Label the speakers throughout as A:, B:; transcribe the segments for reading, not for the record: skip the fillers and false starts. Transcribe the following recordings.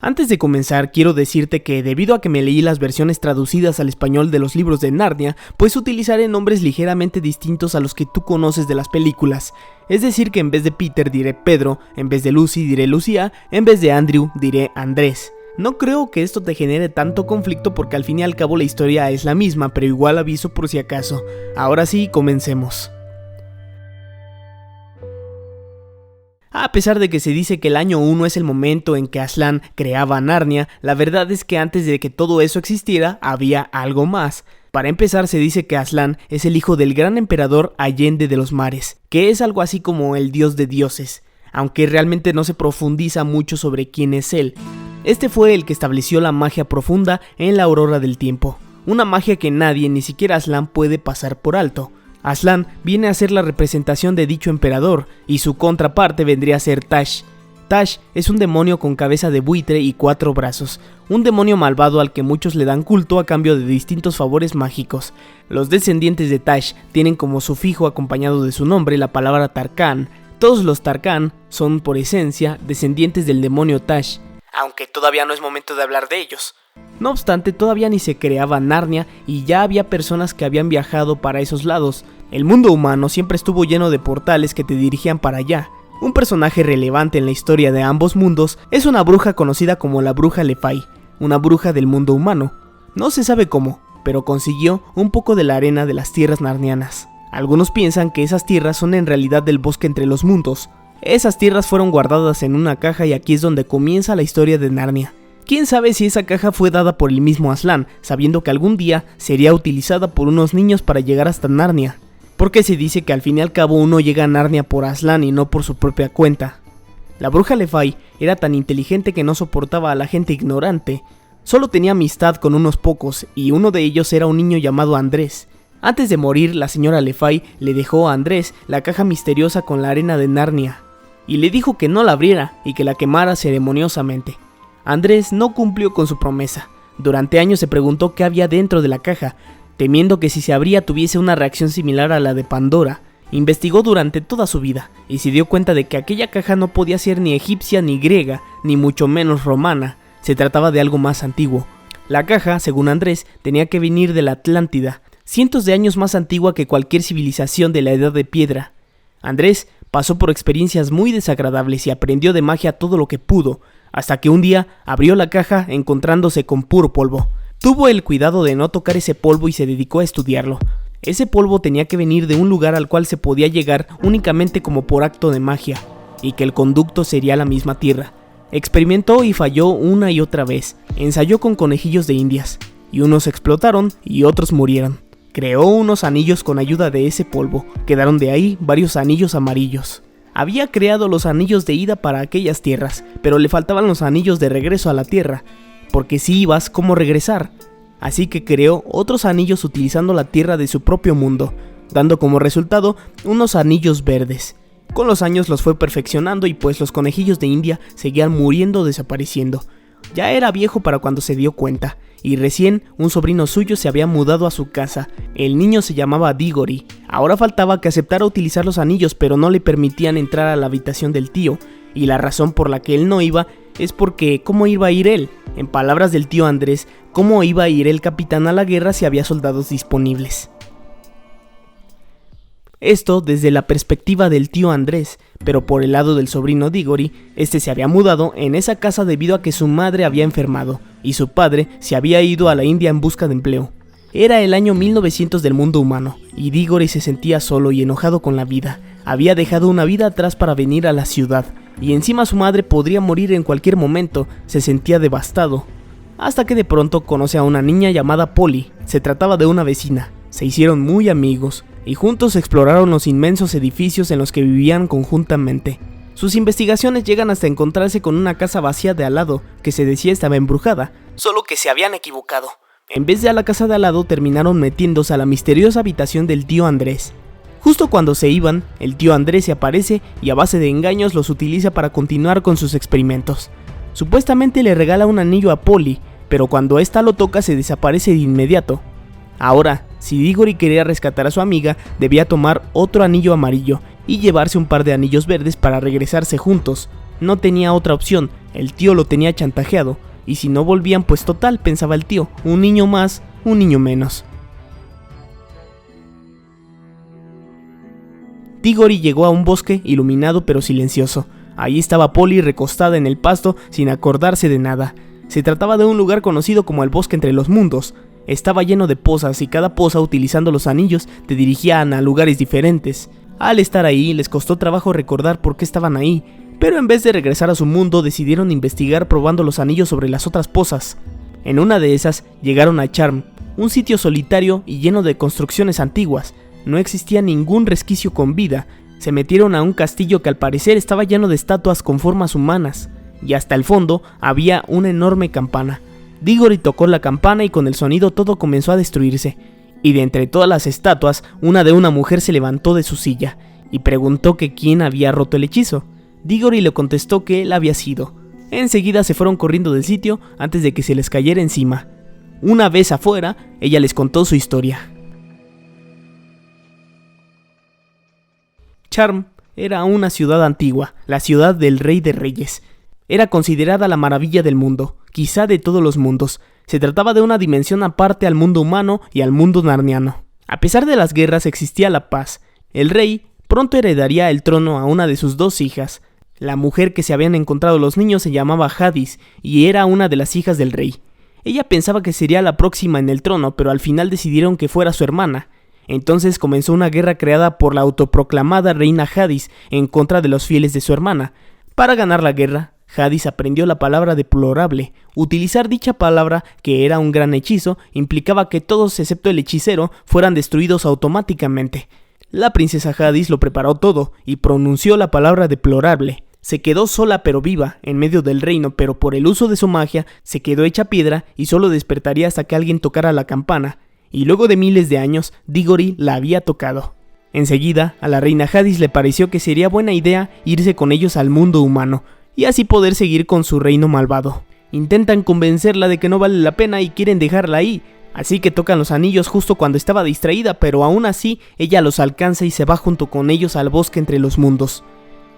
A: Antes de comenzar, quiero decirte que debido a que me leí las versiones traducidas al español de los libros de Narnia, pues utilizaré nombres ligeramente distintos a los que tú conoces de las películas. Es decir que en vez de Peter diré Pedro, en vez de Lucy diré Lucía, en vez de Andrew diré Andrés. No creo que esto te genere tanto conflicto porque al fin y al cabo la historia es la misma, pero igual aviso por si acaso. Ahora sí, comencemos. A pesar de que se dice que el año 1 es el momento en que Aslan creaba Narnia, la verdad es que antes de que todo eso existiera, había algo más. Para empezar, se dice que Aslan es el hijo del gran emperador Allende de los Mares, que es algo así como el dios de dioses, aunque realmente no se profundiza mucho sobre quién es él. Este fue el que estableció la magia profunda en la aurora del tiempo, una magia que nadie, ni siquiera Aslan, puede pasar por alto. Aslan viene a ser la representación de dicho emperador, y su contraparte vendría a ser Tash. Tash es un demonio con cabeza de buitre y 4 brazos, un demonio malvado al que muchos le dan culto a cambio de distintos favores mágicos. Los descendientes de Tash tienen como sufijo acompañado de su nombre la palabra Tarkán. Todos los Tarkán son por esencia descendientes del demonio Tash, aunque todavía no es momento de hablar de ellos. No obstante, todavía ni se creaba Narnia y ya había personas que habían viajado para esos lados. El mundo humano siempre estuvo lleno de portales que te dirigían para allá. Un personaje relevante en la historia de ambos mundos es una bruja conocida como la bruja Lefay, una bruja del mundo humano. No se sabe cómo, pero consiguió un poco de la arena de las tierras narnianas. Algunos piensan que esas tierras son en realidad del bosque entre los mundos. Esas tierras fueron guardadas en una caja y aquí es donde comienza la historia de Narnia. ¿Quién sabe si esa caja fue dada por el mismo Aslan, sabiendo que algún día sería utilizada por unos niños para llegar hasta Narnia? Porque se dice que al fin y al cabo uno llega a Narnia por Aslan y no por su propia cuenta. La bruja Lefay era tan inteligente que no soportaba a la gente ignorante. Solo tenía amistad con unos pocos y uno de ellos era un niño llamado Andrés. Antes de morir, la señora Lefay le dejó a Andrés la caja misteriosa con la arena de Narnia y le dijo que no la abriera y que la quemara ceremoniosamente. Andrés no cumplió con su promesa. Durante años se preguntó qué había dentro de la caja, temiendo que si se abría tuviese una reacción similar a la de Pandora. Investigó durante toda su vida y se dio cuenta de que aquella caja no podía ser ni egipcia ni griega, ni mucho menos romana. Se trataba de algo más antiguo. La caja, según Andrés, tenía que venir de la Atlántida, cientos de años más antigua que cualquier civilización de la Edad de Piedra. Andrés pasó por experiencias muy desagradables y aprendió de magia todo lo que pudo, hasta que un día abrió la caja encontrándose con puro polvo. Tuvo el cuidado de no tocar ese polvo y se dedicó a estudiarlo. Ese polvo tenía que venir de un lugar al cual se podía llegar únicamente como por acto de magia, y que el conducto sería la misma tierra. Experimentó y falló una y otra vez. Ensayó con conejillos de indias, y unos explotaron y otros murieron. Creó unos anillos con ayuda de ese polvo. Quedaron de ahí varios anillos amarillos. Había creado los anillos de ida para aquellas tierras, pero le faltaban los anillos de regreso a la tierra, porque si ibas, ¿cómo regresar? Así que creó otros anillos utilizando la tierra de su propio mundo, dando como resultado unos anillos verdes. Con los años los fue perfeccionando y pues los conejillos de India seguían muriendo o desapareciendo. Ya era viejo para cuando se dio cuenta, y recién un sobrino suyo se había mudado a su casa. El niño se llamaba Diggory. Ahora faltaba que aceptara utilizar los anillos, pero no le permitían entrar a la habitación del tío, y la razón por la que él no iba es porque ¿cómo iba a ir él? En palabras del tío Andrés, ¿cómo iba a ir el capitán a la guerra si había soldados disponibles? Esto desde la perspectiva del tío Andrés, pero por el lado del sobrino Diggory, este se había mudado en esa casa debido a que su madre había enfermado y su padre se había ido a la India en busca de empleo. Era el año 1900 del mundo humano y Diggory se sentía solo y enojado con la vida. Había dejado una vida atrás para venir a la ciudad y encima su madre podría morir en cualquier momento. Se sentía devastado. Hasta que de pronto conoce a una niña llamada Polly. Se trataba de una vecina. Se hicieron muy amigos y juntos exploraron los inmensos edificios en los que vivían conjuntamente. Sus investigaciones llegan hasta encontrarse con una casa vacía de al lado que se decía estaba embrujada, solo que se habían equivocado. En vez de a la casa de al lado terminaron metiéndose a la misteriosa habitación del tío Andrés. Justo cuando se iban, el tío Andrés se aparece y a base de engaños los utiliza para continuar con sus experimentos. Supuestamente le regala un anillo a Polly, pero cuando ésta lo toca se desaparece de inmediato. Ahora, si Diggory quería rescatar a su amiga, debía tomar otro anillo amarillo y llevarse un par de anillos verdes para regresarse juntos. No tenía otra opción, El tío lo tenía chantajeado, y si no volvían pues total, pensaba el tío, un niño más, un niño menos. Diggory llegó a un bosque iluminado pero silencioso. Ahí estaba Polly recostada en el pasto sin acordarse de nada. Se trataba de un lugar conocido como el bosque entre los mundos. Estaba lleno de pozas y cada poza, utilizando los anillos, te dirigían a lugares diferentes. Al estar ahí les costó trabajo recordar por qué estaban ahí, pero en vez de regresar a su mundo decidieron investigar probando los anillos sobre las otras pozas. En una de esas llegaron a Charm, un sitio solitario y lleno de construcciones antiguas. No existía ningún resquicio con vida. Se metieron a un castillo que al parecer estaba lleno de estatuas con formas humanas, y hasta el fondo había una enorme campana. Diggory tocó la campana y con el sonido todo comenzó a destruirse, y de entre todas las estatuas, una de una mujer se levantó de su silla, y preguntó que quién había roto el hechizo. Diggory le contestó que él había sido. Enseguida se fueron corriendo del sitio antes de que se les cayera encima. Una vez afuera, ella les contó su historia. Charm era una ciudad antigua, la ciudad del Rey de Reyes. Era considerada la maravilla del mundo, quizá de todos los mundos. Se trataba de una dimensión aparte al mundo humano y al mundo narniano. A pesar de las guerras existía la paz. El rey pronto heredaría el trono a una de sus dos hijas. La mujer que se habían encontrado los niños se llamaba Jadis y era una de las hijas del rey. Ella pensaba que sería la próxima en el trono, pero al final decidieron que fuera su hermana. Entonces comenzó una guerra creada por la autoproclamada reina Jadis en contra de los fieles de su hermana. Para ganar la guerra, Jadis aprendió la palabra deplorable. Utilizar dicha palabra, que era un gran hechizo, implicaba que todos excepto el hechicero fueran destruidos automáticamente. La princesa Jadis lo preparó todo y pronunció la palabra deplorable. Se quedó sola pero viva en medio del reino, pero por el uso de su magia se quedó hecha piedra y solo despertaría hasta que alguien tocara la campana. Y luego de miles de años, Diggory la había tocado. Enseguida, a la reina Jadis le pareció que sería buena idea irse con ellos al mundo humano, y así poder seguir con su reino malvado. Intentan convencerla de que no vale la pena y quieren dejarla ahí, así que tocan los anillos justo cuando estaba distraída, pero aún así, ella los alcanza y se va junto con ellos al bosque entre los mundos.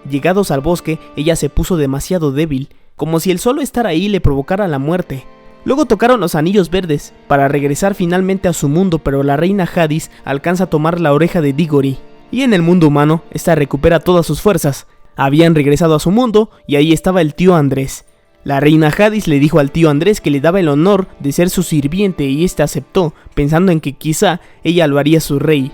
A: Llegados al bosque, ella se puso demasiado débil, como si el solo estar ahí le provocara la muerte. Luego tocaron los anillos verdes, para regresar finalmente a su mundo, pero la reina Jadis alcanza a tomar la oreja de Diggory, y en el mundo humano, esta recupera todas sus fuerzas. Habían regresado a su mundo, y ahí estaba el tío Andrés. La reina Jadis le dijo al tío Andrés que le daba el honor de ser su sirviente, y este aceptó, pensando en que quizá ella lo haría su rey.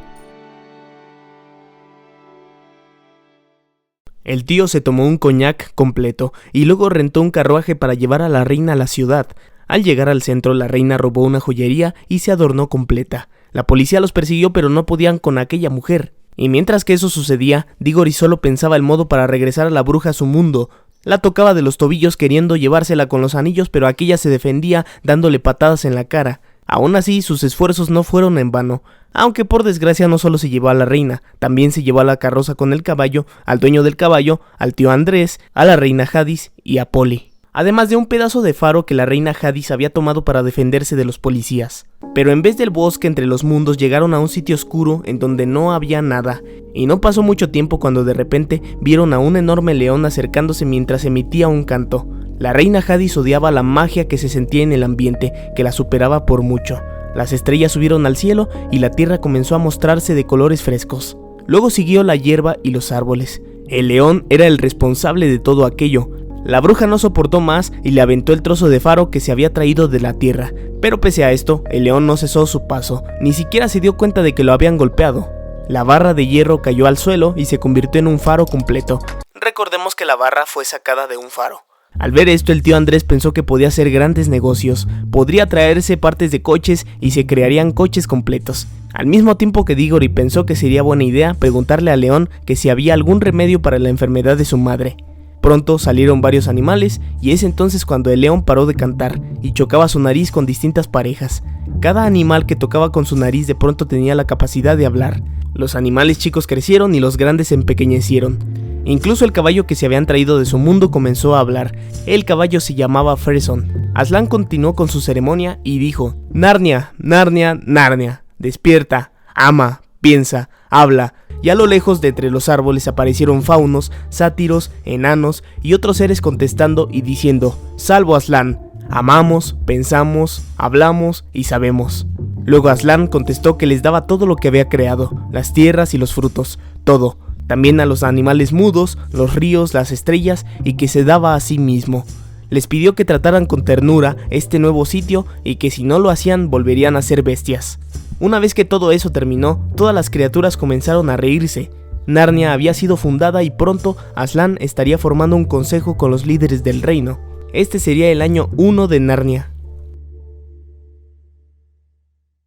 A: El tío se tomó un coñac completo, y luego rentó un carruaje para llevar a la reina a la ciudad. Al llegar al centro, la reina robó una joyería y se adornó completa. La policía los persiguió, pero no podían con aquella mujer. Y mientras que eso sucedía, Diggory solo pensaba el modo para regresar a la bruja a su mundo. La tocaba de los tobillos queriendo llevársela con los anillos, pero aquella se defendía dándole patadas en la cara. Aún así, sus esfuerzos no fueron en vano, aunque por desgracia no solo se llevó a la reina, también se llevó a la carroza con el caballo, al dueño del caballo, al tío Andrés, a la reina Jadis y a Polly. Además de un pedazo de faro que la reina Jadis había tomado para defenderse de los policías. Pero en vez del bosque entre los mundos llegaron a un sitio oscuro en donde no había nada, y no pasó mucho tiempo cuando de repente vieron a un enorme león acercándose mientras emitía un canto. La reina Jadis odiaba la magia que se sentía en el ambiente, que la superaba por mucho. Las estrellas subieron al cielo y la tierra comenzó a mostrarse de colores frescos. Luego siguió la hierba y los árboles. El león era el responsable de todo aquello. La bruja no soportó más y le aventó el trozo de faro que se había traído de la tierra, pero pese a esto, el león no cesó su paso, ni siquiera se dio cuenta de que lo habían golpeado. La barra de hierro cayó al suelo y se convirtió en un faro completo. Recordemos que la barra fue sacada de un faro. Al ver esto, el tío Andrés pensó que podía hacer grandes negocios, podría traerse partes de coches y se crearían coches completos. Al mismo tiempo que Diggory pensó que sería buena idea preguntarle al león que si había algún remedio para la enfermedad de su madre. Pronto salieron varios animales y es entonces cuando el león paró de cantar y chocaba su nariz con distintas parejas. Cada animal que tocaba con su nariz de pronto tenía la capacidad de hablar. Los animales chicos crecieron y los grandes se empequeñecieron. Incluso el caballo que se habían traído de su mundo comenzó a hablar. El caballo se llamaba Freson. Aslan continuó con su ceremonia y dijo: Narnia, Narnia, Narnia, despierta, ama, piensa, habla. y a lo lejos de entre los árboles aparecieron faunos, sátiros, enanos y otros seres contestando y diciendo: «Salvo Aslan, amamos, pensamos, hablamos y sabemos». Luego Aslan contestó que les daba todo lo que había creado, las tierras y los frutos, todo, también a los animales mudos, los ríos, las estrellas, y que se daba a sí mismo. Les pidió que trataran con ternura este nuevo sitio y que si no lo hacían volverían a ser bestias. Una vez que todo eso terminó, todas las criaturas comenzaron a reírse. Narnia había sido fundada y pronto Aslan estaría formando un consejo con los líderes del reino. Este sería el año 1 de Narnia.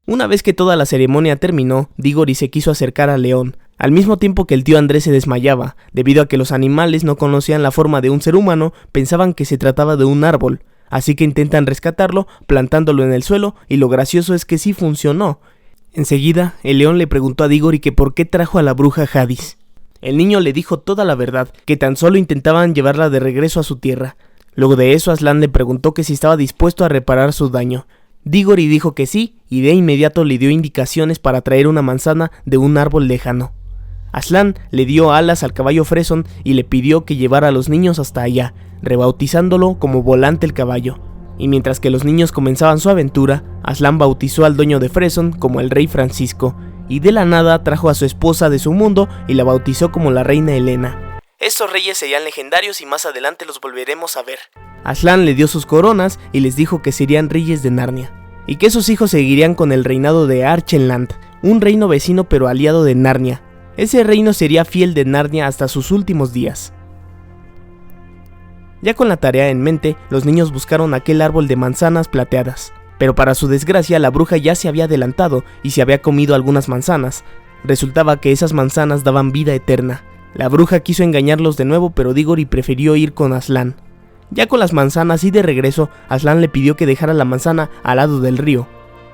A: Una vez que toda la ceremonia terminó, Diggory se quiso acercar al león, al mismo tiempo que el tío Andrés se desmayaba, debido a que los animales no conocían la forma de un ser humano, pensaban que se trataba de un árbol, así que intentan rescatarlo plantándolo en el suelo, y lo gracioso es que sí funcionó. Enseguida, el león le preguntó a Diggory que por qué trajo a la bruja Jadis. El niño le dijo toda la verdad, que tan solo intentaban llevarla de regreso a su tierra. Luego de eso, Aslan le preguntó que si estaba dispuesto a reparar su daño. Diggory dijo que sí, y de inmediato le dio indicaciones para traer una manzana de un árbol lejano. Aslan le dio alas al caballo Freson y le pidió que llevara a los niños hasta allá, rebautizándolo como Volante el caballo. Y mientras que los niños comenzaban su aventura, Aslan bautizó al dueño de Freson como el rey Francisco, y de la nada trajo a su esposa de su mundo y la bautizó como la reina Helena. Estos reyes serían legendarios y más adelante los volveremos a ver. Aslan le dio sus coronas y les dijo que serían reyes de Narnia, y que sus hijos seguirían con el reinado de Archenland, un reino vecino pero aliado de Narnia. Ese reino sería fiel de Narnia hasta sus últimos días. Ya con la tarea en mente, los niños buscaron aquel árbol de manzanas plateadas, pero para su desgracia la bruja ya se había adelantado y se había comido algunas manzanas. Resultaba que esas manzanas daban vida eterna. La bruja quiso engañarlos de nuevo, pero Diggory prefirió ir con Aslan. Ya con las manzanas y de regreso, Aslan le pidió que dejara la manzana al lado del río.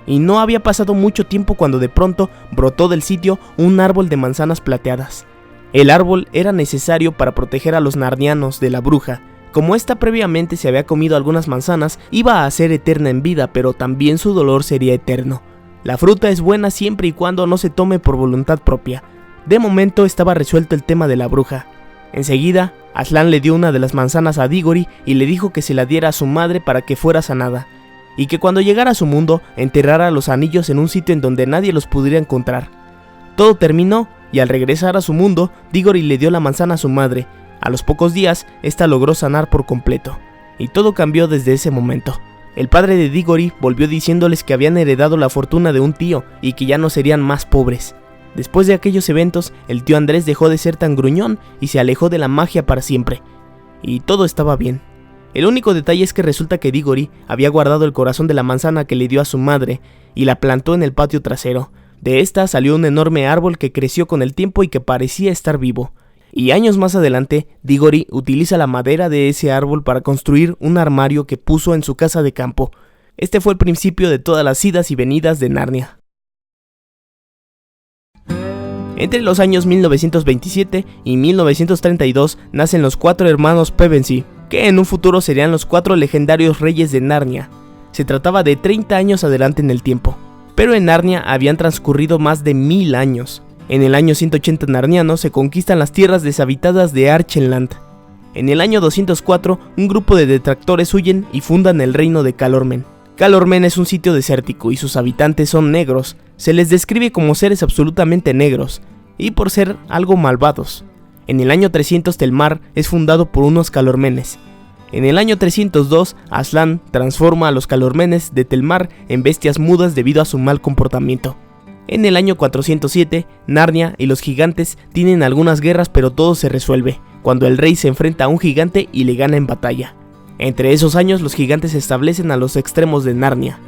A: Y no había pasado mucho tiempo cuando de pronto brotó del sitio un árbol de manzanas plateadas. El árbol era necesario para proteger a los narnianos de la bruja. Como ésta previamente se había comido algunas manzanas, iba a ser eterna en vida, pero también su dolor sería eterno. La fruta es buena siempre y cuando no se tome por voluntad propia. De momento estaba resuelto el tema de la bruja. Enseguida, Aslan le dio una de las manzanas a Diggory y le dijo que se la diera a su madre para que fuera sanada, y que cuando llegara a su mundo enterrara los anillos en un sitio en donde nadie los pudiera encontrar. Todo terminó, y al regresar a su mundo, Diggory le dio la manzana a su madre. A los pocos días, esta logró sanar por completo, y todo cambió desde ese momento. El padre de Diggory volvió diciéndoles que habían heredado la fortuna de un tío y que ya no serían más pobres. Después de aquellos eventos, el tío Andrés dejó de ser tan gruñón y se alejó de la magia para siempre. Y todo estaba bien. El único detalle es que resulta que Diggory había guardado el corazón de la manzana que le dio a su madre y la plantó en el patio trasero. De esta salió un enorme árbol que creció con el tiempo y que parecía estar vivo. Y años más adelante, Diggory utiliza la madera de ese árbol para construir un armario que puso en su casa de campo. Este fue el principio de todas las idas y venidas de Narnia. Entre los años 1927 y 1932 nacen los 4 hermanos Pevensie, que en un futuro serían los 4 legendarios reyes de Narnia. Se trataba de 30 años adelante en el tiempo, pero en Narnia habían transcurrido más de 1000 años. En el año 180 narniano se conquistan las tierras deshabitadas de Archenland. En el año 204, un grupo de detractores huyen y fundan el reino de Calormen. Calormen es un sitio desértico y sus habitantes son negros. Se les describe como seres absolutamente negros, y por ser algo malvados. En el año 300 Telmar es fundado por unos calormenes. En el año 302 Aslan transforma a los calormenes de Telmar en bestias mudas debido a su mal comportamiento. En el año 407 Narnia y los gigantes tienen algunas guerras, pero todo se resuelve cuando el rey se enfrenta a un gigante y le gana en batalla. Entre esos años los gigantes se establecen a los extremos de Narnia.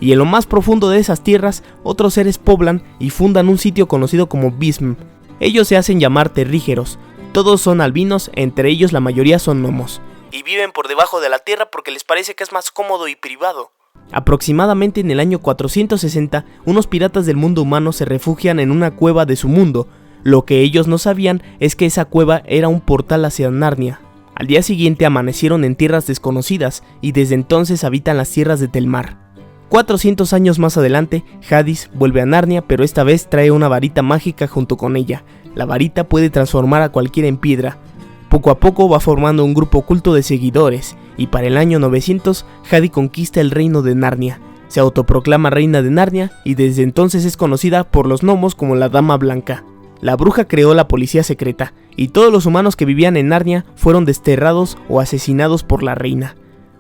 A: Y en lo más profundo de esas tierras, otros seres poblan y fundan un sitio conocido como Bism. Ellos se hacen llamar terrígeros. Todos son albinos, entre ellos la mayoría son gnomos. Y viven por debajo de la tierra porque les parece que es más cómodo y privado. Aproximadamente en el año 460, unos piratas del mundo humano se refugian en una cueva de su mundo. Lo que ellos no sabían es que esa cueva era un portal hacia Narnia. Al día siguiente amanecieron en tierras desconocidas y desde entonces habitan las tierras de Telmar. 400 años más adelante, Jadis vuelve a Narnia, pero esta vez trae una varita mágica junto con ella. la varita puede transformar a cualquiera en piedra. Poco a poco va formando un grupo oculto de seguidores, y para el año 900, Jade conquista el reino de Narnia. Se autoproclama reina de Narnia y desde entonces es conocida por los gnomos como la Dama Blanca. La bruja creó la policía secreta, y todos los humanos que vivían en Narnia fueron desterrados o asesinados por la reina.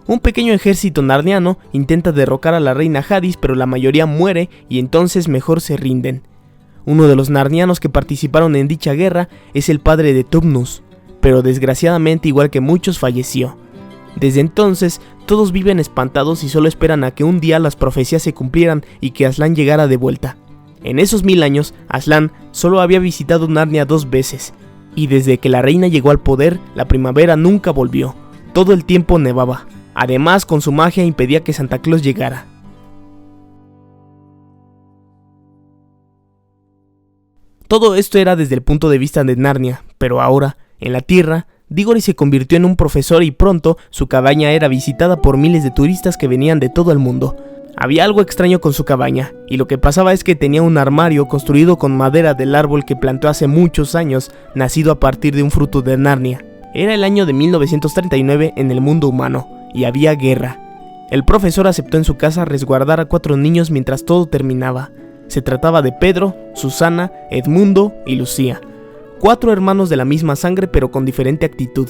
A: Un pequeño ejército narniano intenta derrocar a la reina Jadis, pero la mayoría muere y entonces mejor se rinden. Uno de los narnianos que participaron en dicha guerra es el padre de Tumnus, pero desgraciadamente, igual que muchos, falleció. Desde entonces, todos viven espantados y solo esperan a que un día las profecías se cumplieran y que Aslan llegara de vuelta. En esos 1000 años, Aslan solo había visitado Narnia 2 veces, y desde que la reina llegó al poder, la primavera nunca volvió. Todo el tiempo nevaba. Además, con su magia impedía que Santa Claus llegara. Todo esto era desde el punto de vista de Narnia, pero ahora, en la Tierra, Diggory se convirtió en un profesor y pronto su cabaña era visitada por miles de turistas que venían de todo el mundo. Había algo extraño con su cabaña, y lo que pasaba es que tenía un armario construido con madera del árbol que plantó hace muchos años, nacido a partir de un fruto de Narnia. Era el año de 1939 en el mundo humano, y había guerra. El profesor aceptó en su casa resguardar a 4 niños mientras todo terminaba. Se trataba de Pedro, Susana, Edmundo y Lucía. 4 hermanos de la misma sangre pero con diferente actitud.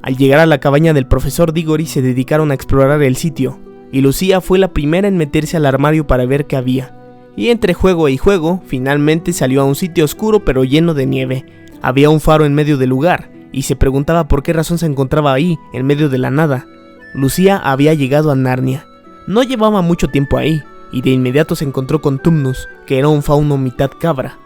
A: Al llegar a la cabaña del profesor Diggory se dedicaron a explorar el sitio, y Lucía fue la primera en meterse al armario para ver qué había. Y entre juego y juego, finalmente salió a un sitio oscuro pero lleno de nieve. Había un faro en medio del lugar, y se preguntaba por qué razón se encontraba ahí, en medio de la nada. Lucía había llegado a Narnia. No llevaba mucho tiempo ahí, y de inmediato se encontró con Tumnus, que era un fauno mitad cabra.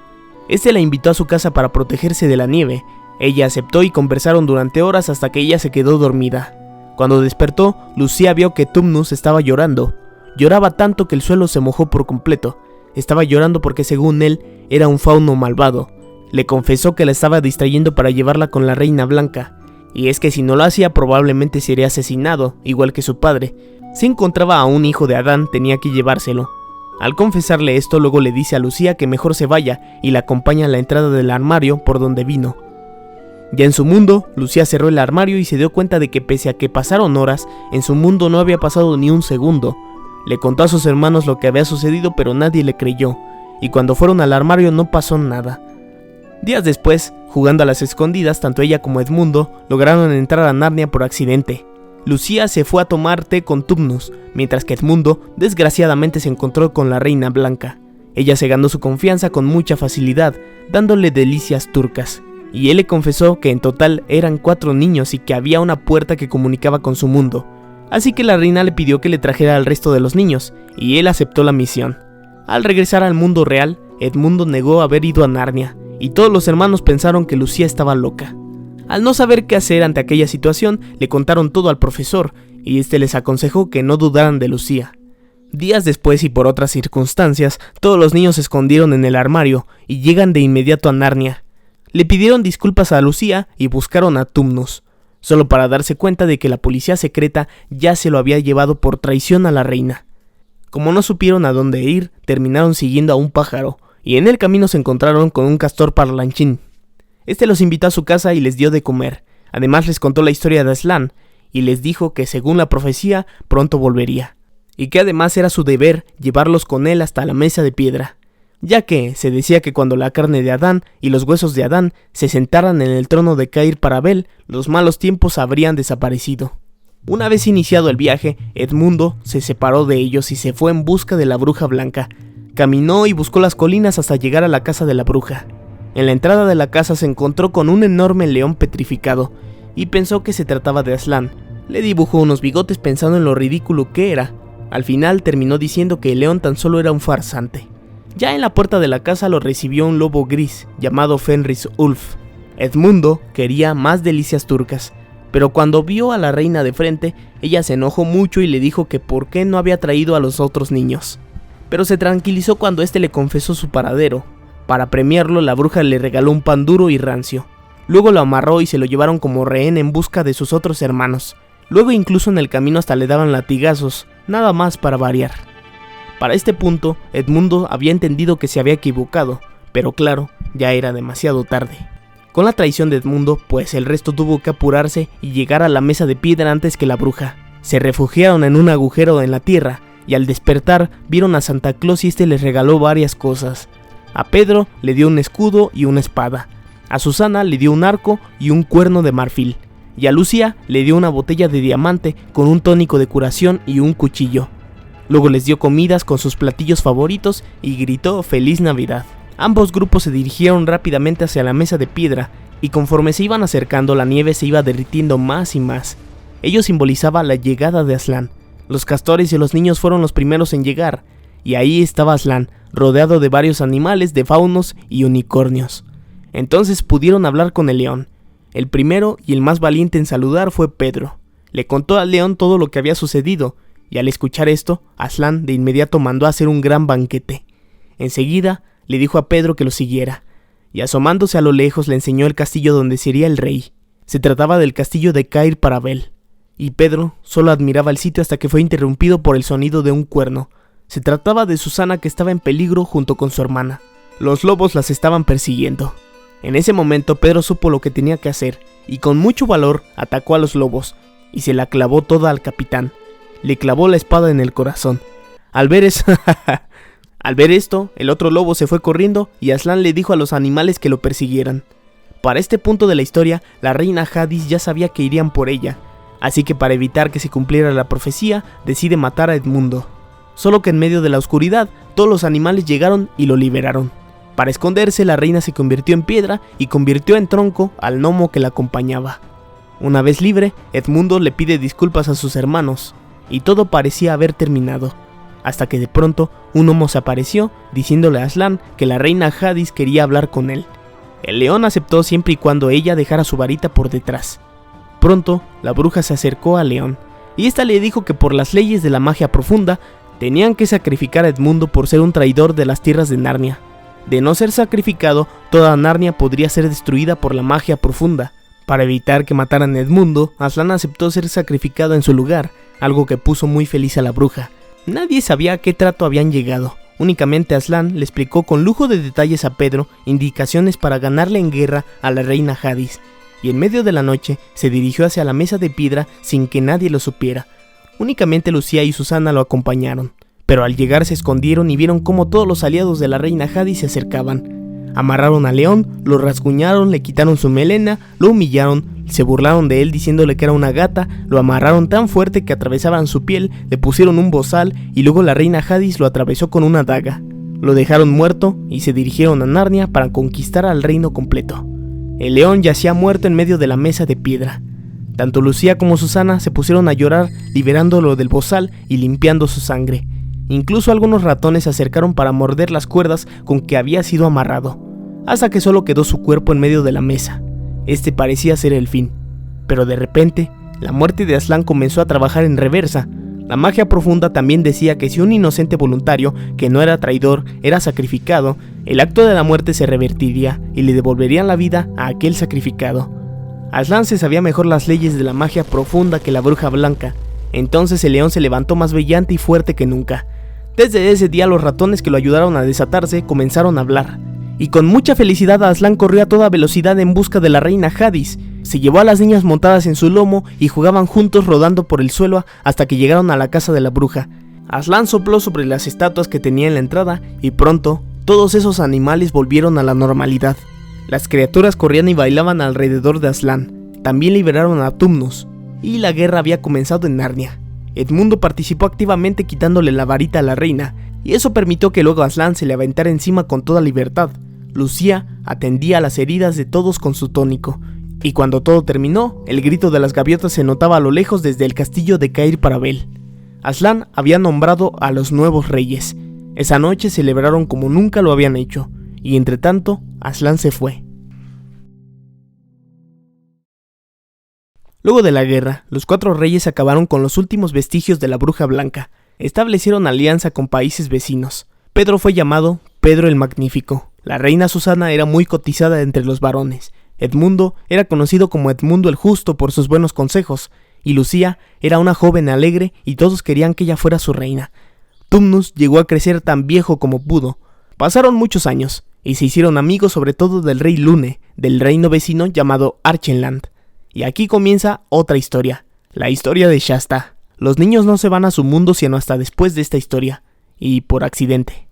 A: Este la invitó a su casa para protegerse de la nieve. Ella aceptó y conversaron durante horas hasta que ella se quedó dormida. Cuando despertó, Lucía vio que Tumnus estaba llorando. Lloraba tanto que el suelo se mojó por completo. Estaba llorando porque según él, era un fauno malvado. Le confesó que la estaba distrayendo para llevarla con la reina blanca. Y es que si no lo hacía probablemente sería asesinado, igual que su padre. Si encontraba a un hijo de Adán tenía que llevárselo. Al confesarle esto, luego le dice a Lucía que mejor se vaya y la acompaña a la entrada del armario por donde vino. Ya en su mundo, Lucía cerró el armario y se dio cuenta de que pese a que pasaron horas, en su mundo no había pasado ni un segundo. Le contó a sus hermanos lo que había sucedido pero nadie le creyó, y cuando fueron al armario no pasó nada. Días después, jugando a las escondidas, tanto ella como Edmundo lograron entrar a Narnia por accidente. Lucía se fue a tomar té con Tumnus, mientras que Edmundo desgraciadamente se encontró con la reina blanca. Ella se ganó su confianza con mucha facilidad, dándole delicias turcas, y él le confesó que en total eran 4 niños y que había una puerta que comunicaba con su mundo. Así que la reina le pidió que le trajera al resto de los niños, y él aceptó la misión. Al regresar al mundo real, Edmundo negó haber ido a Narnia, y todos los hermanos pensaron que Lucía estaba loca. Al no saber qué hacer ante aquella situación, le contaron todo al profesor, y este les aconsejó que no dudaran de Lucía. Días después y por otras circunstancias, todos los niños se escondieron en el armario, y llegan de inmediato a Narnia. Le pidieron disculpas a Lucía y buscaron a Tumnus, solo para darse cuenta de que la policía secreta ya se lo había llevado por traición a la reina. Como no supieron a dónde ir, terminaron siguiendo a un pájaro, y en el camino se encontraron con un castor parlanchín. Este los invitó a su casa y les dio de comer. Además les contó la historia de Aslan, y les dijo que según la profecía, pronto volvería, y que además era su deber llevarlos con él hasta la mesa de piedra, ya que se decía que cuando la carne de Adán y los huesos de Adán se sentaran en el trono de Cair para Abel, los malos tiempos habrían desaparecido. Una vez iniciado el viaje, Edmundo se separó de ellos y se fue en busca de la bruja blanca. Caminó y buscó las colinas hasta llegar a la casa de la bruja. En la entrada de la casa se encontró con un enorme león petrificado y pensó que se trataba de Aslan. Le dibujó unos bigotes pensando en lo ridículo que era. Al final terminó diciendo que el león tan solo era un farsante. Ya en la puerta de la casa lo recibió un lobo gris llamado Fenris Ulf. Edmundo quería más delicias turcas, pero cuando vio a la reina de frente, ella se enojó mucho y le dijo que por qué no había traído a los otros niños. Pero se tranquilizó cuando este le confesó su paradero. Para premiarlo, la bruja le regaló un pan duro y rancio. Luego lo amarró y se lo llevaron como rehén en busca de sus otros hermanos. Luego incluso en el camino hasta le daban latigazos, nada más para variar. Para este punto, Edmundo había entendido que se había equivocado, pero claro, ya era demasiado tarde. Con la traición de Edmundo, pues el resto tuvo que apurarse y llegar a la mesa de piedra antes que la bruja. Se refugiaron en un agujero en la tierra, y al despertar vieron a Santa Claus y este les regaló varias cosas. A Pedro le dio un escudo y una espada, a Susana le dio un arco y un cuerno de marfil, y a Lucía le dio una botella de diamante con un tónico de curación y un cuchillo. Luego les dio comidas con sus platillos favoritos y gritó ¡Feliz Navidad! Ambos grupos se dirigieron rápidamente hacia la mesa de piedra, y conforme se iban acercando la nieve se iba derritiendo más y más. Ello simbolizaba la llegada de Aslan. Los castores y los niños fueron los primeros en llegar, y ahí estaba Aslan, rodeado de varios animales, de faunos y unicornios. Entonces pudieron hablar con el león. El primero y el más valiente en saludar fue Pedro. Le contó al león todo lo que había sucedido, y al escuchar esto, Aslan de inmediato mandó a hacer un gran banquete. Enseguida le dijo a Pedro que lo siguiera, y asomándose a lo lejos le enseñó el castillo donde sería el rey. Se trataba del castillo de Cair Paravel, y Pedro solo admiraba el sitio hasta que fue interrumpido por el sonido de un cuerno. Se trataba de Susana, que estaba en peligro junto con su hermana. Los lobos las estaban persiguiendo. En ese momento Pedro supo lo que tenía que hacer, y con mucho valor atacó a los lobos, y se la clavó toda al capitán. Le clavó la espada en el corazón. Al ver esto, el otro lobo se fue corriendo y Aslan le dijo a los animales que lo persiguieran. Para este punto de la historia, la reina Hadis ya sabía que irían por ella, así que para evitar que se cumpliera la profecía, decide matar a Edmundo. Solo que en medio de la oscuridad, todos los animales llegaron y lo liberaron. Para esconderse, la reina se convirtió en piedra y convirtió en tronco al gnomo que la acompañaba. Una vez libre, Edmundo le pide disculpas a sus hermanos, y todo parecía haber terminado, hasta que de pronto un gnomo se apareció diciéndole a Aslan que la reina Hadis quería hablar con él. El león aceptó siempre y cuando ella dejara su varita por detrás. Pronto, la bruja se acercó al león, y ésta le dijo que por las leyes de la magia profunda, tenían que sacrificar a Edmundo por ser un traidor de las tierras de Narnia. De no ser sacrificado, toda Narnia podría ser destruida por la magia profunda. Para evitar que mataran a Edmundo, Aslan aceptó ser sacrificado en su lugar, algo que puso muy feliz a la bruja. Nadie sabía a qué trato habían llegado. Únicamente Aslan le explicó con lujo de detalles a Pedro indicaciones para ganarle en guerra a la reina Hadis, y en medio de la noche se dirigió hacia la mesa de piedra sin que nadie lo supiera. Únicamente Lucía y Susana lo acompañaron, pero al llegar se escondieron y vieron cómo todos los aliados de la reina Hadis se acercaban. Amarraron al león, lo rasguñaron, le quitaron su melena, lo humillaron, se burlaron de él diciéndole que era una gata, lo amarraron tan fuerte que atravesaban su piel, le pusieron un bozal y luego la reina Hadis lo atravesó con una daga. Lo dejaron muerto y se dirigieron a Narnia para conquistar al reino completo. El león yacía muerto en medio de la mesa de piedra. Tanto Lucía como Susana se pusieron a llorar, liberándolo del bozal y limpiando su sangre. Incluso algunos ratones se acercaron para morder las cuerdas con que había sido amarrado, hasta que solo quedó su cuerpo en medio de la mesa. Este parecía ser el fin, pero de repente, la muerte de Aslan comenzó a trabajar en reversa. La magia profunda también decía que si un inocente voluntario, que no era traidor, era sacrificado, el acto de la muerte se revertiría y le devolverían la vida a aquel sacrificado. Aslan se sabía mejor las leyes de la magia profunda que la bruja blanca. Entonces el león se levantó más brillante y fuerte que nunca. Desde ese día los ratones que lo ayudaron a desatarse comenzaron a hablar, y con mucha felicidad Aslan corrió a toda velocidad en busca de la reina Hadis. Se llevó a las niñas montadas en su lomo y jugaban juntos rodando por el suelo hasta que llegaron a la casa de la bruja. Aslan sopló sobre las estatuas que tenía en la entrada y pronto todos esos animales volvieron a la normalidad. Las criaturas corrían y bailaban alrededor de Aslan. También liberaron a Tumnus y la guerra había comenzado en Narnia. Edmundo participó activamente quitándole la varita a la reina, y eso permitió que luego Aslan se le aventara encima con toda libertad. Lucía atendía a las heridas de todos con su tónico, y cuando todo terminó, el grito de las gaviotas se notaba a lo lejos desde el castillo de Cair Paravel. Aslan había nombrado a los nuevos reyes. Esa noche celebraron como nunca lo habían hecho, y entre tanto, Aslan se fue. Luego de la guerra, los 4 reyes acabaron con los últimos vestigios de la bruja blanca. Establecieron alianza con países vecinos. Pedro fue llamado Pedro el Magnífico. La reina Susana era muy cotizada entre los varones. Edmundo era conocido como Edmundo el Justo por sus buenos consejos, y Lucía era una joven alegre y todos querían que ella fuera su reina. Tumnus llegó a crecer tan viejo como pudo. Pasaron muchos años, y se hicieron amigos sobre todo del rey Lune, del reino vecino llamado Archenland. Y aquí comienza otra historia, la historia de Shasta. Los niños no se van a su mundo sino hasta después de esta historia, y por accidente.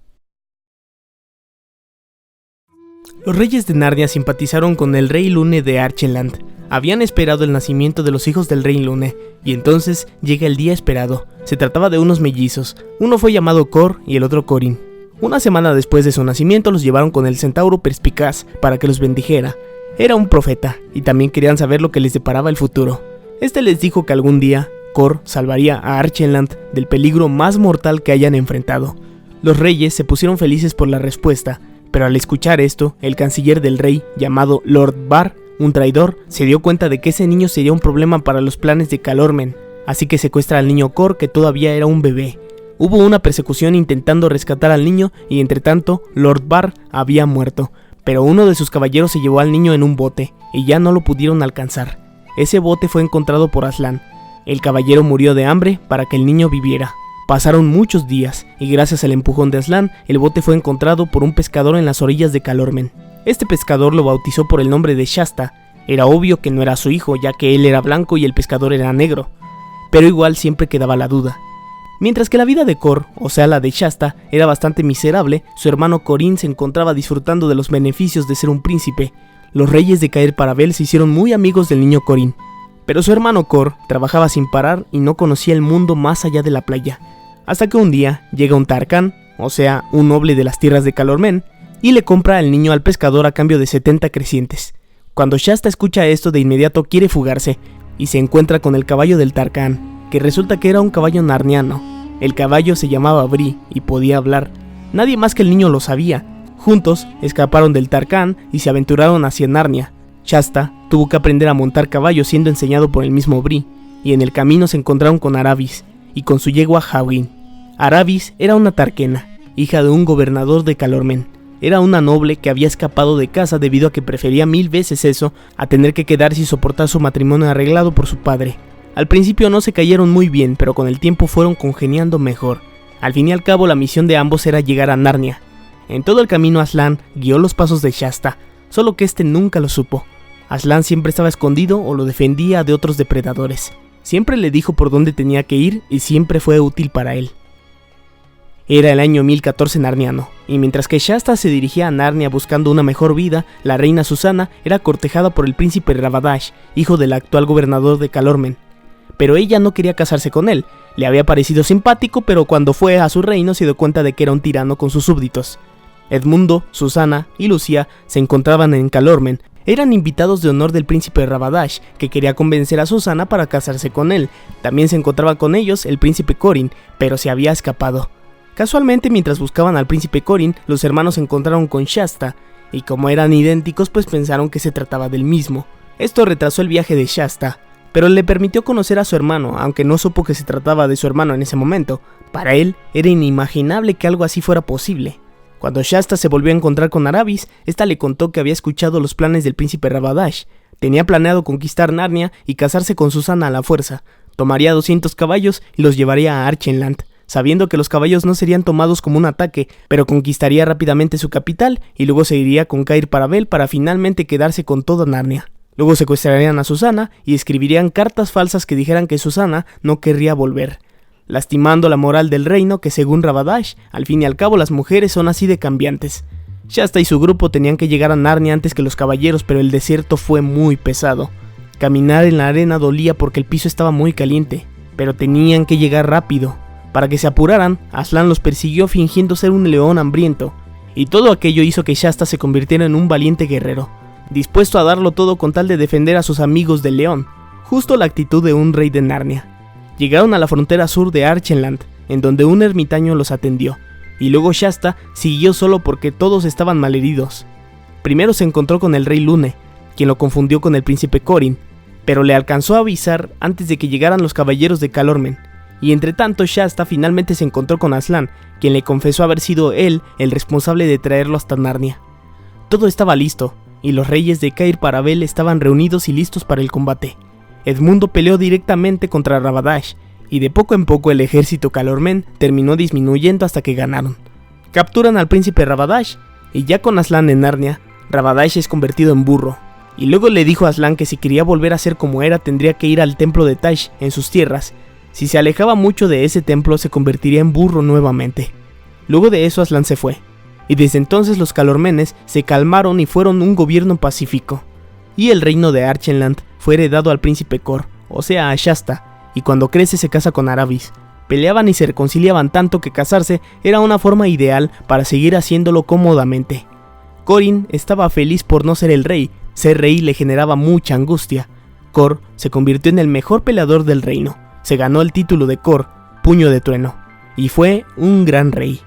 A: Los reyes de Narnia simpatizaron con el rey Lune de Archenland. Habían esperado el nacimiento de los hijos del rey Lune, y entonces llega el día esperado. Se trataba de unos mellizos, uno fue llamado Cor y el otro Corin. Una semana después de su nacimiento los llevaron con el centauro perspicaz para que los bendijera. Era un profeta, y también querían saber lo que les deparaba el futuro. Este les dijo que algún día Cor salvaría a Archenland del peligro más mortal que hayan enfrentado. Los reyes se pusieron felices por la respuesta, pero al escuchar esto, el canciller del rey, llamado Lord Bar, un traidor, se dio cuenta de que ese niño sería un problema para los planes de Calormen, así que secuestra al niño Cor, que todavía era un bebé. Hubo una persecución intentando rescatar al niño y entretanto Lord Bar había muerto, pero uno de sus caballeros se llevó al niño en un bote y ya no lo pudieron alcanzar. Ese bote fue encontrado por Aslan. El caballero murió de hambre para que el niño viviera. Pasaron muchos días y gracias al empujón de Aslan, el bote fue encontrado por un pescador en las orillas de Calormen. Este pescador lo bautizó por el nombre de Shasta. Era obvio que no era su hijo, ya que él era blanco y el pescador era negro, pero igual siempre quedaba la duda. Mientras que la vida de Cor, o sea la de Shasta, era bastante miserable, su hermano Corin se encontraba disfrutando de los beneficios de ser un príncipe. Los reyes de Caer Paravel se hicieron muy amigos del niño Corin, pero su hermano Cor trabajaba sin parar y no conocía el mundo más allá de la playa. Hasta que un día llega un Tarkán, o sea, un noble de las tierras de Calormen, y le compra al niño al pescador a cambio de 70 crecientes. Cuando Shasta escucha esto, de inmediato quiere fugarse, y se encuentra con el caballo del Tarkán, que resulta que era un caballo narniano. El caballo se llamaba Bree y podía hablar. Nadie más que el niño lo sabía. Juntos escaparon del Tarkán y se aventuraron hacia Narnia. Shasta tuvo que aprender a montar caballo siendo enseñado por el mismo Bree, y en el camino se encontraron con Aravis y con su yegua Hawin. Aravis era una Tarkena, hija de un gobernador de Calormen. Era una noble que había escapado de casa debido a que prefería 1000 veces eso a tener que quedarse y soportar su matrimonio arreglado por su padre. Al principio no se cayeron muy bien, pero con el tiempo fueron congeniando mejor. Al fin y al cabo la misión de ambos era llegar a Narnia. En todo el camino Aslan guió los pasos de Shasta, solo que este nunca lo supo. Aslan siempre estaba escondido o lo defendía de otros depredadores. Siempre le dijo por dónde tenía que ir y siempre fue útil para él. Era el año 1014 narniano, y mientras que Shasta se dirigía a Narnia buscando una mejor vida, la reina Susana era cortejada por el príncipe Rabadash, hijo del actual gobernador de Calormen. Pero ella no quería casarse con él, le había parecido simpático, pero cuando fue a su reino se dio cuenta de que era un tirano con sus súbditos. Edmundo, Susana y Lucia se encontraban en Calormen. Eran invitados de honor del príncipe Rabadash, que quería convencer a Susana para casarse con él. También se encontraba con ellos el príncipe Corin, pero se había escapado. Casualmente, mientras buscaban al príncipe Corin, los hermanos se encontraron con Shasta, y como eran idénticos, pues pensaron que se trataba del mismo. Esto retrasó el viaje de Shasta, pero le permitió conocer a su hermano, aunque no supo que se trataba de su hermano en ese momento. Para él, era inimaginable que algo así fuera posible. Cuando Shasta se volvió a encontrar con Aravis, esta le contó que había escuchado los planes del príncipe Rabadash. Tenía planeado conquistar Narnia y casarse con Susana a la fuerza. Tomaría 200 caballos y los llevaría a Archenland, sabiendo que los caballos no serían tomados como un ataque, pero conquistaría rápidamente su capital y luego se iría con Caer Paravel para finalmente quedarse con toda Narnia. Luego secuestrarían a Susana y escribirían cartas falsas que dijeran que Susana no querría volver, lastimando la moral del reino, que según Rabadash, al fin y al cabo las mujeres son así de cambiantes. Shasta y su grupo tenían que llegar a Narnia antes que los caballeros, pero el desierto fue muy pesado. Caminar en la arena dolía porque el piso estaba muy caliente, pero tenían que llegar rápido. Para que se apuraran, Aslan los persiguió fingiendo ser un león hambriento, y todo aquello hizo que Shasta se convirtiera en un valiente guerrero, dispuesto a darlo todo con tal de defender a sus amigos del león, justo la actitud de un rey de Narnia. Llegaron a la frontera sur de Archenland, en donde un ermitaño los atendió, y luego Shasta siguió solo porque todos estaban malheridos. Primero se encontró con el rey Lune, quien lo confundió con el príncipe Corin, pero le alcanzó a avisar antes de que llegaran los caballeros de Calormen, y entre tanto Shasta finalmente se encontró con Aslan, quien le confesó haber sido él el responsable de traerlo hasta Narnia. Todo estaba listo, y los reyes de Caer Paravel estaban reunidos y listos para el combate. Edmundo peleó directamente contra Rabadash, y de poco en poco el ejército Calormen terminó disminuyendo hasta que ganaron. Capturan al príncipe Rabadash, Y ya con Aslan en Narnia, Rabadaish es convertido en burro. Y luego le dijo a Aslan que si quería volver a ser como era tendría que ir al templo de Taish en sus tierras. Si se alejaba mucho de ese templo se convertiría en burro nuevamente. Luego de eso Aslan se fue. Y desde entonces los Calormenes se calmaron y fueron un gobierno pacífico. Y el reino de Archenland fue heredado al príncipe Kor, o sea a Shasta, y cuando crece se casa con Aravis. Peleaban y se reconciliaban tanto que casarse era una forma ideal para seguir haciéndolo cómodamente. Corin estaba feliz por no ser el rey, ser rey le generaba mucha angustia. Kor se convirtió en el mejor peleador del reino, se ganó el título de Kor, Puño de Trueno, y fue un gran rey.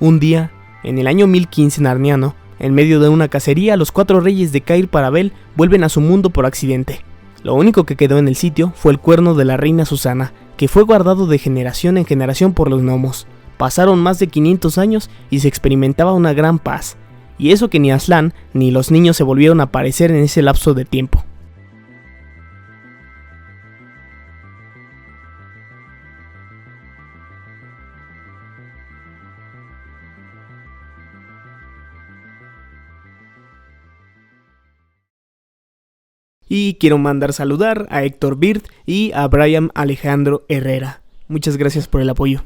A: Un día, en el año 1015 narniano, en medio de una cacería, los 4 reyes de Cair Paravel vuelven a su mundo por accidente. Lo único que quedó en el sitio fue el cuerno de la reina Susana, que fue guardado de generación en generación por los gnomos. Pasaron más de 500 años y se experimentaba una gran paz, y eso que ni Aslan ni los niños se volvieron a aparecer en ese lapso de tiempo. Y quiero mandar saludar a Héctor Bird y a Brian Alejandro Herrera. Muchas gracias por el apoyo.